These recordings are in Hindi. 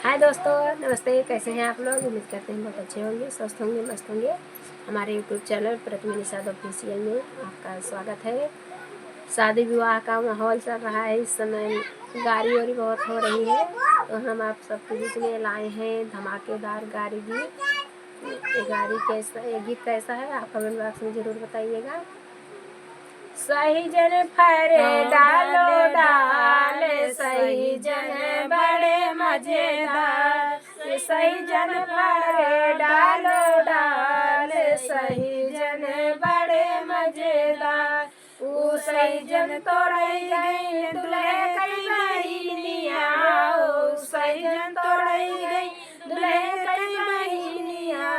हाय दोस्तों, नमस्ते। कैसे हैं आप लोग? उम्मीद करते हैं बहुत अच्छे होंगे, स्वस्थ होंगे, मस्त होंगे। हमारे यूट्यूब चैनल प्रतिमा निषाद ऑफिशियल में आपका स्वागत है। शादी विवाह का माहौल चल रहा है इस समय, गाड़ी वाड़ी बहुत हो रही है, तो हम आप सबके बीच में लाए हैं धमाकेदार गाड़ी गीत। ये गीत कैसा है आप कमेंट बॉक्स में ज़रूर बताइएगा। सही जन फरे डालो डाल, सही जन बड़े मजेदार। सही जन फरे डालो डाल, सही जन बड़े मजेदार। सही जन तोड़ई गई दुल्हे कई बहिनिया, सही जन तोड़ई गई दुल्हे कई बहिनिया।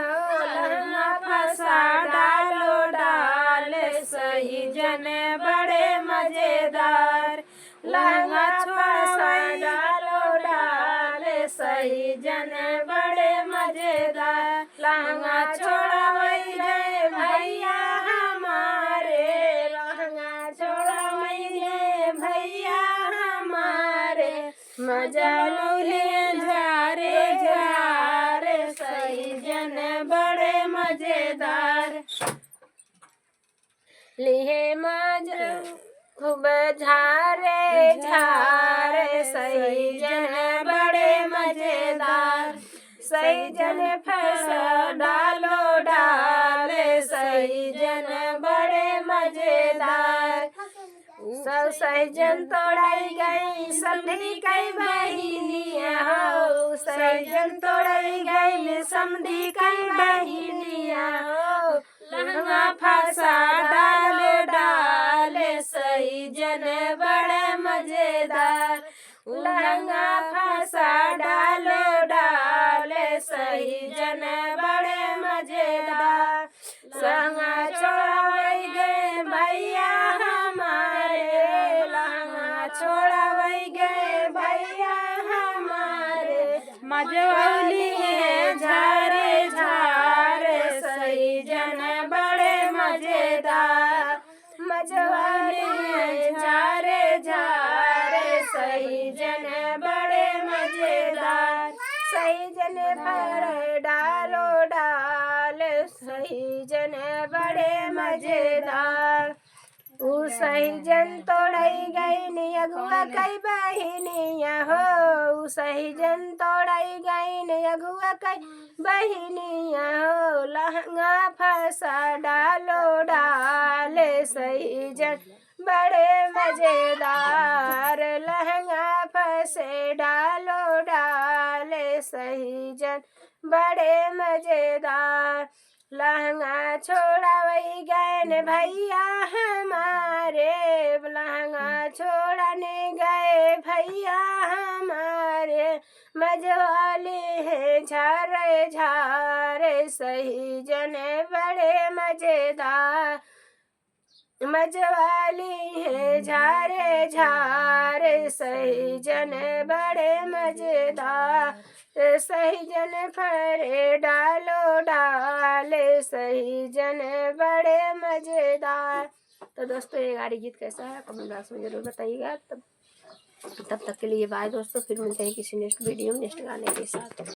लहंगा फंसा डालो डाल, सही जन बड़े मजेदार। लहंगा फंसा डालो डाल, सही जन बड़े मजेदार। लहंगा छोड़ा वही गए भैया हमारे, लहंगा छोड़ा वही गए भैया हमारे। मजा लूले झारे झारे, सही जन बड़े मजेदार। लिए मजा खूब झारे झारे, सही जन बड़े मजेदार। सही जन फंसा डालो डाल, सही जन बड़े मजेदार। सब सही जन तोड़ाई गई समधी कई बहिनिया हो, सही जन तोड़ाई गई समधी कई बहिनिया हो। लहंगा फंसा डालो डाल, सही जन बड़े मजेदार। लहंगा फंसा डालो डाल, सही जन बड़े मजेदार। लहंगा छोड़ाई गए भैया हमारे, लहंगा छोड़ाई गए भैया हमारे। मजौली है झारे झारे, सही जन बड़े मजेदार। मजौली है झारे झारे, सही जन बड़े मजेदार। सही जन पर डालो डाल, सही जन बड़े मजेदार। सही जन तोड़ई गई अगुआ कई बहिनिया हो, सही जन तोड़ई गई अगुआ कई बहिनिया हो। लहंगा फंसा डालो डाल, सही जन बड़े मजेदार। लहंगा फंसे डालो डाल, सही जन बड़े मजेदार। लहंगा छोड़ा वही गए भैया हमारे, लहंगा छोड़ने गए भैया हमारे। मजवाली है झारे झारे, सही जन बड़े मजेदार। मजवाली है झारे झारे, सही जन बड़े मजेदार। सही जन फरे डालो डाल, सही जन बड़े मजेदार। तो दोस्तों, ये गाड़ी गीत कैसा है कमेंट बॉक्स में ज़रूर बताइएगा। तब तक के लिए बाय दोस्तों, फिर मिलते हैं किसी नेक्स्ट वीडियो नेक्स्ट गाने के साथ।